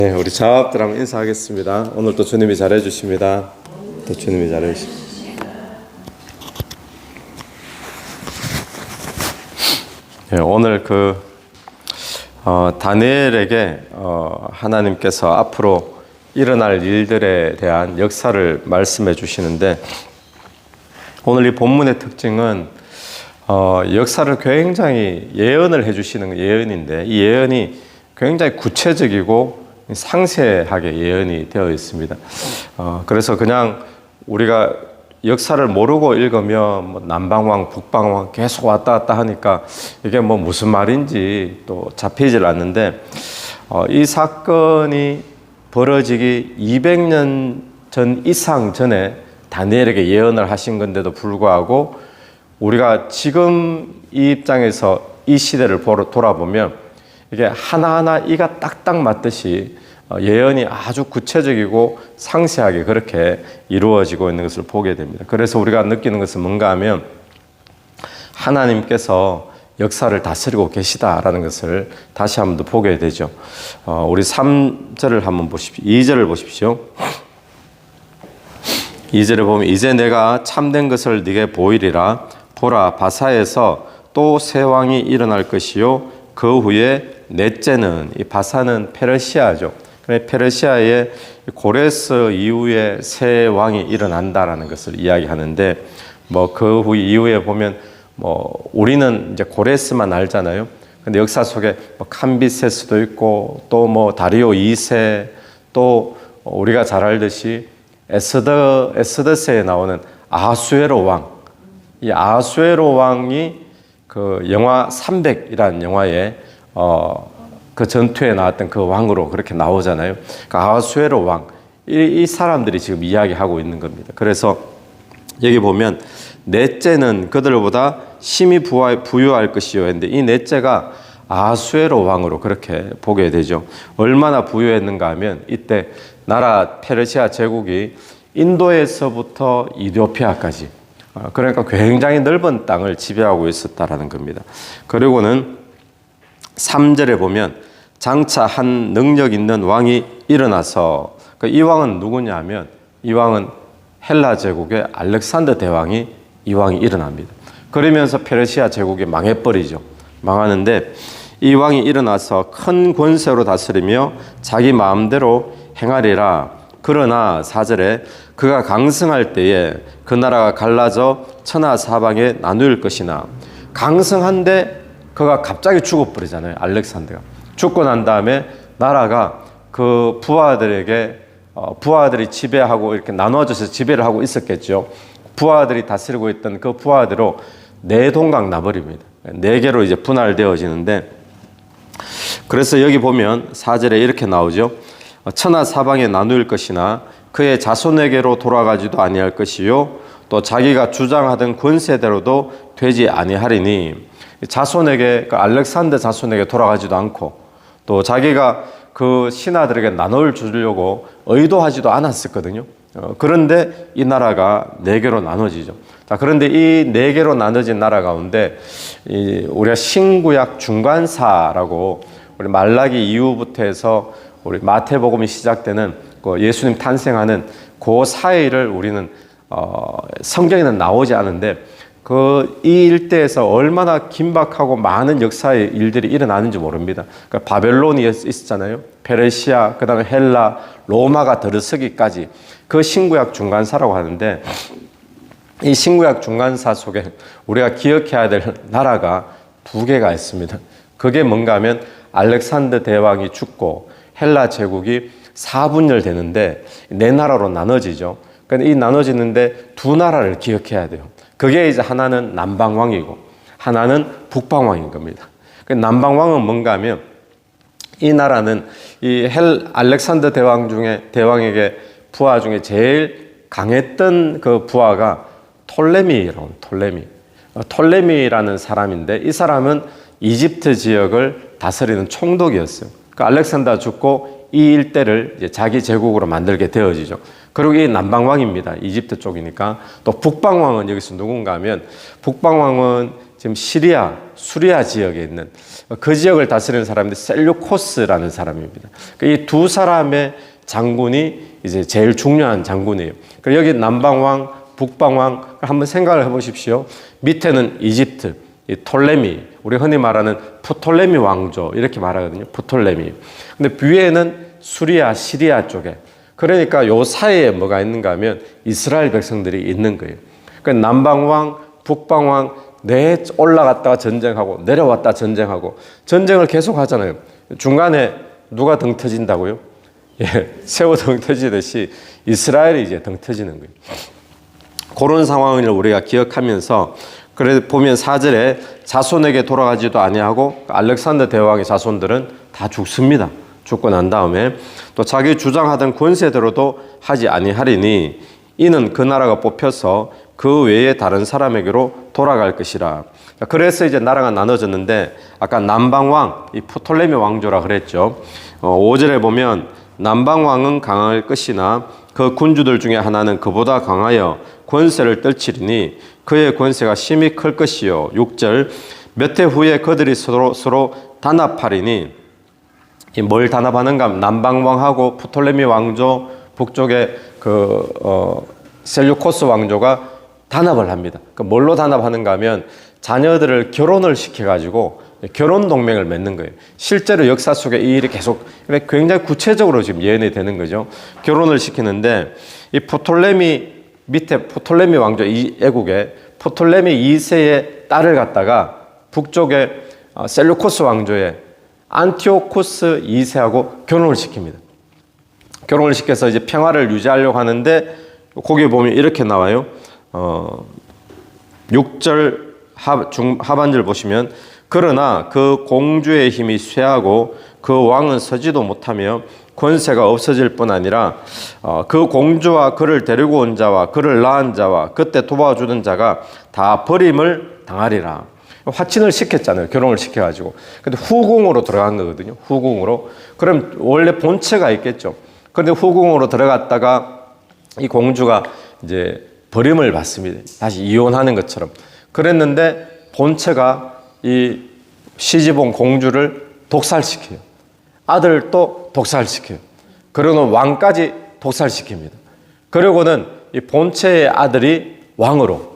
네, 우리 자업들 한번 인사하겠습니다. 오늘 또 주님이 잘해 주십니다. 또 주님이 잘해 주십니다. 네, 오늘 다니엘에게 하나님께서 앞으로 일어날 일들에 대한 역사를 말씀해 주시는데, 오늘 이 본문의 특징은 역사를 굉장히 예언을 해 주시는 예언인데, 이 예언이 굉장히 구체적이고 상세하게 예언이 되어 있습니다. 그래서 그냥 우리가 역사를 모르고 읽으면 뭐 남방왕, 북방왕 계속 왔다 갔다 하니까 이게 뭐 무슨 말인지 또 잡히질 않는데, 이 사건이 벌어지기 200년 전 이상 전에 다니엘에게 예언을 하신 건데도 불구하고 우리가 지금 이 입장에서 이 시대를 돌아보면 이게 하나하나 이가 딱딱 맞듯이 예언이 아주 구체적이고 상세하게 그렇게 이루어지고 있는 것을 보게 됩니다. 그래서 우리가 느끼는 것은 뭔가 하면 하나님께서 역사를 다스리고 계시다라는 것을 다시 한번 더 보게 되죠. 우리 3절을 한번 보십시오. 2절을 보십시오. 2절을 보면, 이제 내가 참된 것을 네게 보이리라. 보라, 바사에서 또 새 왕이 일어날 것이요, 그 후에 넷째는, 이 바사는 페르시아죠. 페르시아의 고레스 이후에 새 왕이 일어난다라는 것을 이야기하는데, 뭐 그 후 이후에 보면 뭐 우리는 이제 고레스만 알잖아요. 근데 역사 속에 뭐 캄비세스도 있고, 또 뭐 다리오 2세, 또 우리가 잘 알듯이 에스더스에 나오는 아하수에로 왕, 이 아하수에로 왕이 그 영화 300이라는 영화에 그 전투에 나왔던 그 왕으로 그렇게 나오잖아요. 그 아하수에로 왕, 이 사람들이 지금 이야기하고 있는 겁니다. 그래서 여기 보면 넷째는 그들보다 심히 부유할 것이요 했는데, 이 넷째가 아하수에로 왕으로 그렇게 보게 되죠. 얼마나 부유했는가 하면 이때 나라 페르시아 제국이 인도에서부터 이디오피아까지, 그러니까 굉장히 넓은 땅을 지배하고 있었다라는 겁니다. 그리고는 3절에 보면 장차 한 능력 있는 왕이 일어나서, 이 왕은 누구냐 하면 이 왕은 헬라 제국의 알렉산더 대왕이, 이 왕이 일어납니다. 그러면서 페르시아 제국이 망해버리죠. 망하는데 이 왕이 일어나서 큰 권세로 다스리며 자기 마음대로 행하리라. 그러나 4절에 그가 강성할 때에 그 나라가 갈라져 천하 사방에 나누일 것이나, 강성한데 그가 갑자기 죽어버리잖아요. 알렉산더가 죽고 난 다음에 나라가 그 부하들이 지배하고 이렇게 나눠져서 지배를 하고 있었겠죠. 부하들이 다스리고 있던 그 부하대로 네 동강 나버립니다. 네 개로 이제 분할되어지는데, 그래서 여기 보면 4절에 이렇게 나오죠. 천하 사방에 나누일 것이나 그의 자손에게로 돌아가지도 아니할 것이요, 또 자기가 주장하던 권세대로도 되지 아니하리니, 자손에게, 그 알렉산더 자손에게 돌아가지도 않고, 또 자기가 그 신하들에게 나눠 주려고 의도하지도 않았었거든요. 그런데 이 나라가 네 개로 나눠지죠. 자, 그런데 이 네 개로 나눠진 나라 가운데 우리가 신구약 중간사라고, 우리 말라기 이후부터 해서 우리 마태복음이 시작되는 그 예수님 탄생하는 그 사이를 우리는 성경에는 나오지 않은데, 이 일대에서 얼마나 긴박하고 많은 역사의 일들이 일어나는지 모릅니다. 그러니까 바벨론이 있었잖아요. 페르시아, 그 다음에 헬라, 로마가 들어서기까지 그 신구약 중간사라고 하는데, 이 신구약 중간사 속에 우리가 기억해야 될 나라가 두 개가 있습니다. 그게 뭔가 하면 알렉산더 대왕이 죽고 헬라 제국이 4분열 되는데 네 나라로 나눠지죠. 근데 이 나눠지는데 두 나라를 기억해야 돼요. 그게 이제 하나는 남방왕이고 하나는 북방왕인 겁니다. 남방왕은 뭔가 하면, 이 나라는 이 알렉산더 대왕에게 부하 중에 제일 강했던 그 부하가 톨레미라는 사람인데, 이 사람은 이집트 지역을 다스리는 총독이었어요. 알렉산더가 죽고 이 일대를 이제 자기 제국으로 만들게 되어지죠. 그리고 이 남방왕입니다. 이집트 쪽이니까. 또 북방왕은 여기서 누군가 하면, 북방왕은 지금 시리아, 수리아 지역에 있는 그 지역을 다스리는 사람인데 셀류코스라는 사람입니다. 이 두 사람의 장군이 이제 제일 중요한 장군이에요. 그리고 여기 남방왕, 북방왕 한번 생각을 해보십시오. 밑에는 이집트, 이 톨레미, 우리 흔히 말하는 프톨레미 왕조 이렇게 말하거든요. 프톨레미. 근데 위에는 수리아, 시리아 쪽에. 그러니까 요 사이에 뭐가 있는가 하면 이스라엘 백성들이 있는 거예요. 그러니까 남방왕, 북방왕 올라갔다가 전쟁하고 내려왔다 전쟁하고 전쟁을 계속 하잖아요. 중간에 누가 등 터진다고요? 예, 새우 등 터지듯이 이스라엘이 이제 등 터지는 거예요. 그런 상황을 우리가 기억하면서 그래 보면 4절에 자손에게 돌아가지도 아니하고 알렉산더 대왕의 자손들은 다 죽습니다. 죽고 난 다음에 또 자기 주장하던 권세대로도 하지 아니하리니 이는 그 나라가 뽑혀서 그 외에 다른 사람에게로 돌아갈 것이라. 그래서 이제 나라가 나눠졌는데 아까 남방왕, 이 프톨레미 왕조라 그랬죠. 5절에 보면 남방왕은 강할 것이나 그 군주들 중에 하나는 그보다 강하여 권세를 떨치리니 그의 권세가 심히 클 것이요. 6절 몇 해 후에 그들이 서로 단합하리니 뭘 단합하는가? 남방왕하고 프톨레미 왕조 북쪽에 셀류코스 왕조가 단합을 합니다. 뭘로 단합하는가 하면 자녀들을 결혼을 시켜가지고 결혼 동맹을 맺는 거예요. 실제로 역사 속에 이 일이 계속 굉장히 구체적으로 지금 예언이 되는 거죠. 결혼을 시키는데 이 프톨레미 왕조 이 애국에 프톨레미 2세의 딸을 갖다가 북쪽에 셀루코스 왕조의 안티오코스 2세하고 결혼을 시킵니다. 결혼을 시켜서 이제 평화를 유지하려고 하는데 거기 보면 이렇게 나와요. 6절 하반절 보시면 그러나 그 공주의 힘이 쇠하고 그 왕은 서지도 못하며 권세가 없어질 뿐 아니라 그 공주와 그를 데리고 온 자와 그를 낳은 자와 그때 도와주던 자가 다 버림을 당하리라. 화친을 시켰잖아요. 결혼을 시켜가지고. 근데 후궁으로 들어간 거거든요. 후궁으로. 그럼 원래 본체가 있겠죠. 그런데 후궁으로 들어갔다가 이 공주가 이제 버림을 받습니다. 다시 이혼하는 것처럼. 그랬는데 본체가 이 시집온 공주를 독살시켜요. 아들도 독살시켜요. 그러고는 왕까지 독살시킵니다. 그러고는 이 본체의 아들이 왕으로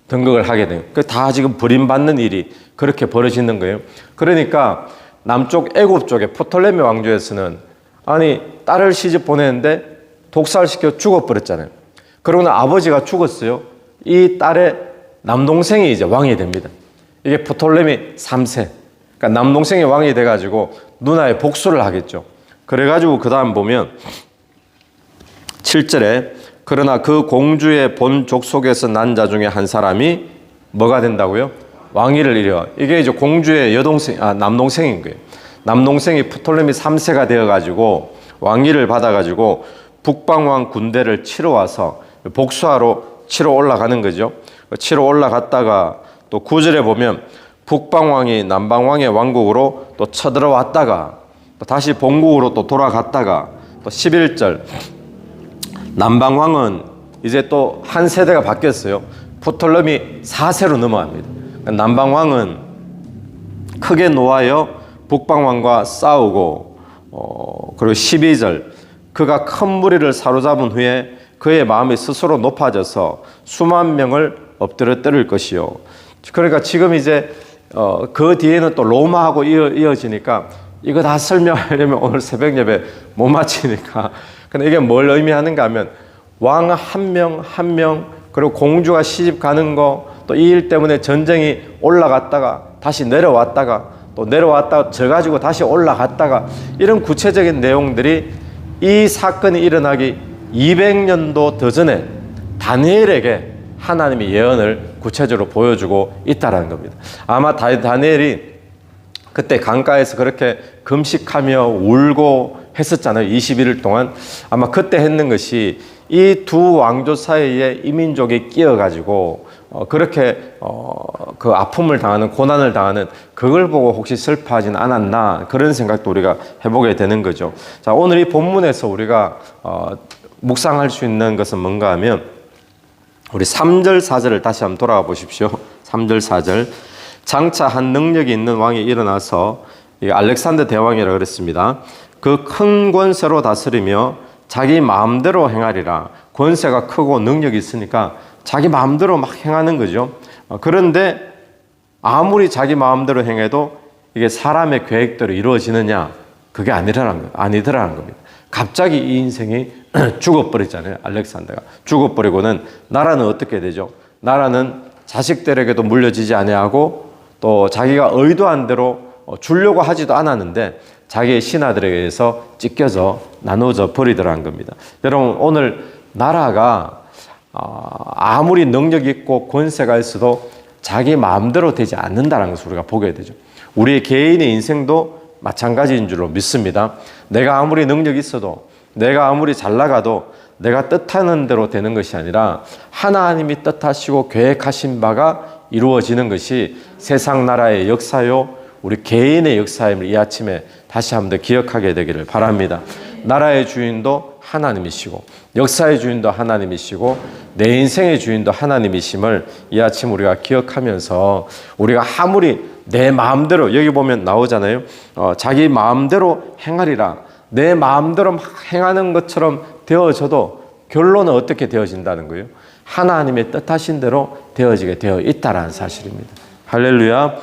등극을 하게 돼요. 그 다 지금 버림받는 일이 그렇게 벌어지는 거예요. 그러니까 남쪽 애굽 쪽에 프톨레미 왕조에서는 아니 딸을 시집 보내는데 독살시켜 죽어버렸잖아요. 그러고는 아버지가 죽었어요. 이 딸의 남동생이 이제 왕이 됩니다. 이게 프톨레미 3세. 그러니까 남동생이 왕이 돼가지고 누나의 복수를 하겠죠. 그래가지고 그 다음 보면 7절에 그러나 그 공주의 본 족속에서 난 자 중에 한 사람이 뭐가 된다고요? 왕위를 이뤄. 이게 이제 공주의 남동생인 거예요. 남동생이 프톨레미 3세가 되어가지고 왕위를 받아가지고 북방왕 군대를 치러 와서 복수하러 치러 올라가는 거죠. 치러 올라갔다가 또 9절에 보면 북방왕이 남방왕의 왕국으로 또 쳐들어왔다가 또 다시 본국으로 또 돌아갔다가 또 11절 남방왕은 이제 또 한 세대가 바뀌었어요. 프톨레미 4세로 넘어갑니다. 남방왕은 크게 노하여 북방왕과 싸우고 그리고 12절 그가 큰 무리를 사로잡은 후에 그의 마음이 스스로 높아져서 수만 명을 엎드려 때릴 것이요. 그러니까 지금 이제 그 뒤에는 또 로마하고 이어지니까 이거 다 설명하려면 오늘 새벽 예배 못 마치니까. 근데 이게 뭘 의미하는가 하면 왕 한 명 한 명 그리고 공주가 시집 가는 거 또 이 일 때문에 전쟁이 올라갔다가 다시 내려왔다가 또 내려왔다가 져가지고 다시 올라갔다가 이런 구체적인 내용들이 이 사건이 일어나기 200년도 더 전에 다니엘에게 하나님의 예언을 구체적으로 보여주고 있다는 겁니다. 아마 다니엘이 그때 강가에서 그렇게 금식하며 울고 했었잖아요. 21일 동안. 아마 그때 했는 것이 이 두 왕조 사이에 이민족이 끼어가지고 그렇게 그 아픔을 당하는, 고난을 당하는 그걸 보고 혹시 슬퍼하진 않았나, 그런 생각도 우리가 해보게 되는 거죠. 자, 오늘 이 본문에서 우리가 묵상할 수 있는 것은 뭔가 하면 우리 3절 4절을 다시 한번 돌아가 보십시오. 3절 4절. 장차 한 능력이 있는 왕이 일어나서, 알렉산더 대왕이라고 그랬습니다. 그 큰 권세로 다스리며 자기 마음대로 행하리라. 권세가 크고 능력이 있으니까 자기 마음대로 막 행하는 거죠. 그런데 아무리 자기 마음대로 행해도 이게 사람의 계획대로 이루어지느냐? 그게 아니더라는 겁니다. 갑자기 이 인생이 죽어버리잖아요. 알렉산더가 죽어버리고는 나라는 어떻게 되죠? 나라는 자식들에게도 물려지지 아니하고 또 자기가 의도한 대로 주려고 하지도 않았는데 자기의 신하들에 의해서 찢겨져 나눠져 버리더라는 겁니다. 여러분, 오늘 나라가 아무리 능력 있고 권세가 있어도 자기 마음대로 되지 않는다는 것을 우리가 보게 되죠. 우리 개인의 인생도 마찬가지인 줄로 믿습니다. 내가 아무리 능력이 있어도, 내가 아무리 잘 나가도 내가 뜻하는 대로 되는 것이 아니라 하나님이 뜻하시고 계획하신 바가 이루어지는 것이 세상 나라의 역사요, 우리 개인의 역사임을 이 아침에 다시 한번 더 기억하게 되기를 바랍니다. 나라의 주인도 하나님이시고 역사의 주인도 하나님이시고 내 인생의 주인도 하나님이심을 이 아침 우리가 기억하면서, 우리가 아무리 내 마음대로, 여기 보면 나오잖아요. 자기 마음대로 행하리라. 내 마음대로 막 행하는 것처럼 되어져도 결론은 어떻게 되어진다는 거예요? 하나님의 뜻하신 대로 되어지게 되어 있다라는 사실입니다. 할렐루야.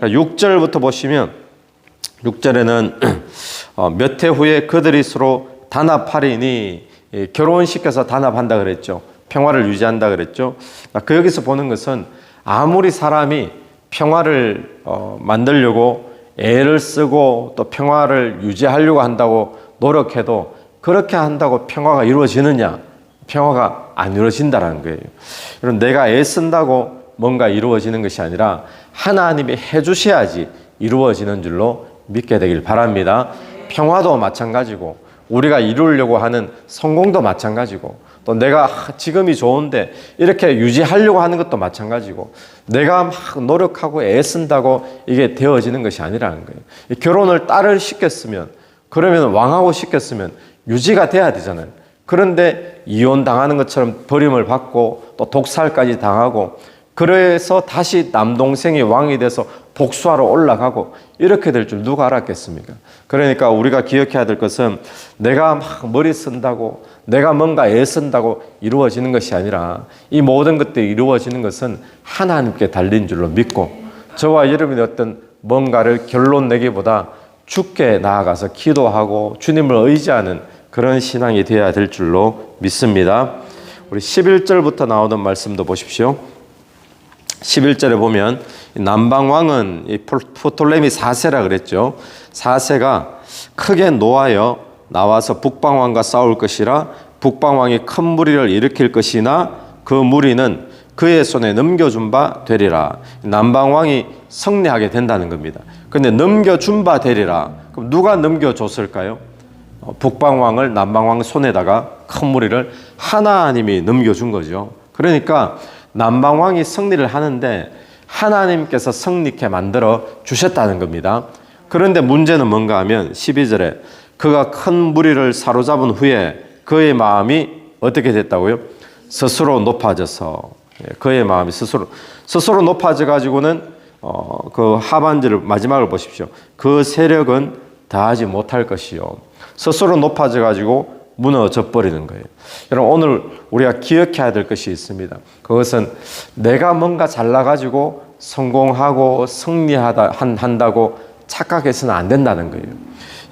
6절부터 보시면 6절에는 몇 해 후에 그들이 서로 단합하리니, 결혼시켜서 단합한다 그랬죠. 평화를 유지한다 그랬죠. 그 여기서 보는 것은 아무리 사람이 평화를 만들려고 애를 쓰고 또 평화를 유지하려고 한다고 노력해도 그렇게 한다고 평화가 이루어지느냐? 평화가 안 이루어진다는 거예요. 여러분, 내가 애쓴다고 뭔가 이루어지는 것이 아니라 하나님이 해주셔야지 이루어지는 줄로 믿게 되길 바랍니다. 평화도 마찬가지고 우리가 이루려고 하는 성공도 마찬가지고 또 내가 지금이 좋은데 이렇게 유지하려고 하는 것도 마찬가지고 내가 막 노력하고 애쓴다고 이게 되어지는 것이 아니라는 거예요. 결혼을 딸을 시켰으면, 그러면 왕하고 시켰으면 유지가 돼야 되잖아요. 그런데 이혼 당하는 것처럼 버림을 받고 또 독살까지 당하고, 그래서 다시 남동생이 왕이 돼서 복수하러 올라가고 이렇게 될 줄 누가 알았겠습니까? 그러니까 우리가 기억해야 될 것은 내가 막 머리 쓴다고, 내가 뭔가 애쓴다고 이루어지는 것이 아니라 이 모든 것들이 이루어지는 것은 하나님께 달린 줄로 믿고, 저와 여러분이 어떤 뭔가를 결론 내기보다 주께 나아가서 기도하고 주님을 의지하는 그런 신앙이 되어야 될 줄로 믿습니다. 우리 11절부터 나오는 말씀도 보십시오. 11절에 보면 남방왕은 프톨레미 4세라 그랬죠. 4세가 크게 노하여 나와서 북방왕과 싸울 것이라 북방왕이 큰 무리를 일으킬 것이나 그 무리는 그의 손에 넘겨준 바 되리라. 남방왕이 승리하게 된다는 겁니다. 그런데 넘겨준 바 되리라. 그럼 누가 넘겨줬을까요? 북방왕을 남방왕 손에다가 큰 무리를 하나님이 넘겨준 거죠. 그러니까 남방왕이 승리를 하는데 하나님께서 승리케 만들어 주셨다는 겁니다. 그런데 문제는 뭔가 하면 12절에 그가 큰 무리를 사로잡은 후에 그의 마음이 어떻게 됐다고요? 스스로 높아져서, 그의 마음이 스스로 높아져 가지고는 그 하반절을 마지막을 보십시오. 그 세력은 다하지 못할 것이요. 스스로 높아져 가지고 무너져 버리는 거예요. 여러분, 오늘 우리가 기억해야 될 것이 있습니다. 그것은 내가 뭔가 잘나가지고 성공하고 승리한다고 착각해서는 안 된다는 거예요.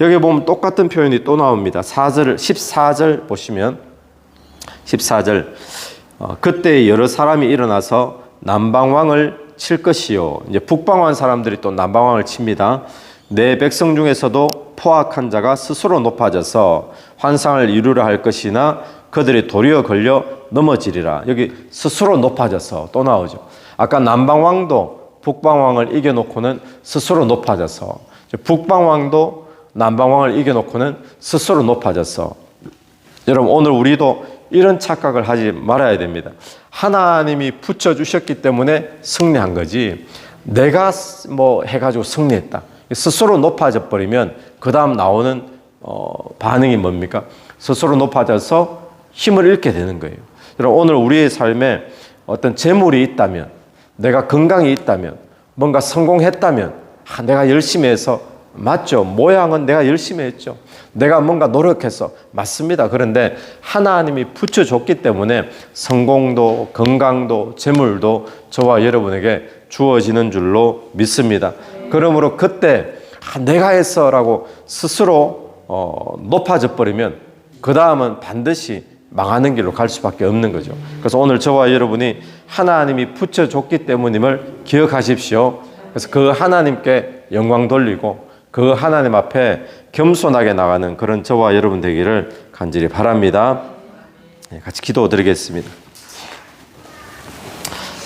여기 보면 똑같은 표현이 또 나옵니다. 14절 보시면 14절 그때 여러 사람이 일어나서 남방왕을 칠 것이요. 이제 북방왕 사람들이 또 남방왕을 칩니다. 내 백성 중에서도 포악한 자가 스스로 높아져서 환상을 이루려 할 것이나 그들이 도리어 걸려 넘어지리라. 여기 스스로 높아져서 또 나오죠. 아까 남방왕도 북방왕을 이겨놓고는 스스로 높아져서, 북방왕도 남방왕을 이겨놓고는 스스로 높아져서, 여러분 오늘 우리도 이런 착각을 하지 말아야 됩니다. 하나님이 붙여주셨기 때문에 승리한 거지 내가 뭐 해가지고 승리했다. 스스로 높아져 버리면 그 다음 나오는 반응이 뭡니까? 스스로 높아져서 힘을 잃게 되는 거예요. 여러분, 오늘 우리의 삶에 어떤 재물이 있다면, 내가 건강이 있다면, 뭔가 성공했다면, 내가 열심히 해서 맞죠. 모양은 내가 열심히 했죠. 내가 뭔가 노력해서 맞습니다. 그런데 하나님이 붙여줬기 때문에 성공도 건강도 재물도 저와 여러분에게 주어지는 줄로 믿습니다. 그러므로 그때 내가 했어라고 스스로 높아져 버리면 그 다음은 반드시 망하는 길로 갈 수밖에 없는 거죠. 그래서 오늘 저와 여러분이 하나님이 붙여줬기 때문임을 기억하십시오. 그래서 그 하나님께 영광 돌리고 그 하나님 앞에 겸손하게 나가는 그런 저와 여러분 되기를 간절히 바랍니다. 같이 기도드리겠습니다.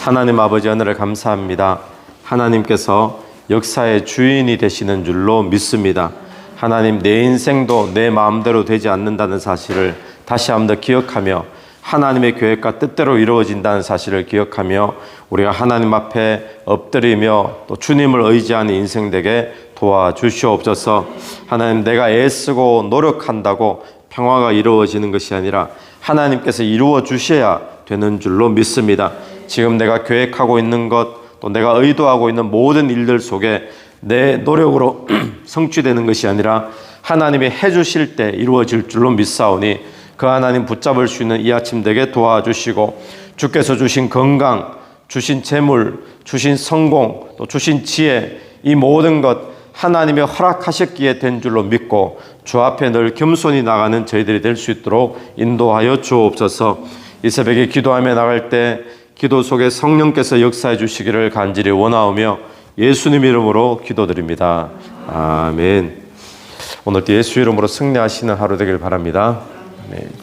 하나님 아버지, 하늘을 감사합니다. 하나님께서 역사의 주인이 되시는 줄로 믿습니다. 하나님, 내 인생도 내 마음대로 되지 않는다는 사실을 다시 한번 더 기억하며 하나님의 계획과 뜻대로 이루어진다는 사실을 기억하며 우리가 하나님 앞에 엎드리며 또 주님을 의지하는 인생 되게 도와주시옵소서. 하나님, 내가 애쓰고 노력한다고 평화가 이루어지는 것이 아니라 하나님께서 이루어 주셔야 되는 줄로 믿습니다. 지금 내가 계획하고 있는 것, 또 내가 의도하고 있는 모든 일들 속에 내 노력으로 성취되는 것이 아니라 하나님이 해주실 때 이루어질 줄로 믿사오니 그 하나님 붙잡을 수 있는 이 아침 되게 도와주시고 주께서 주신 건강, 주신 재물, 주신 성공, 또 주신 지혜, 이 모든 것 하나님이 허락하셨기에 된 줄로 믿고 주 앞에 늘 겸손히 나가는 저희들이 될 수 있도록 인도하여 주옵소서. 이 새벽에 기도하며 나갈 때 기도 속에 성령께서 역사해 주시기를 간절히 원하오며 예수님 이름으로 기도드립니다. 아멘. 오늘도 예수 이름으로 승리하시는 하루 되길 바랍니다. 아멘.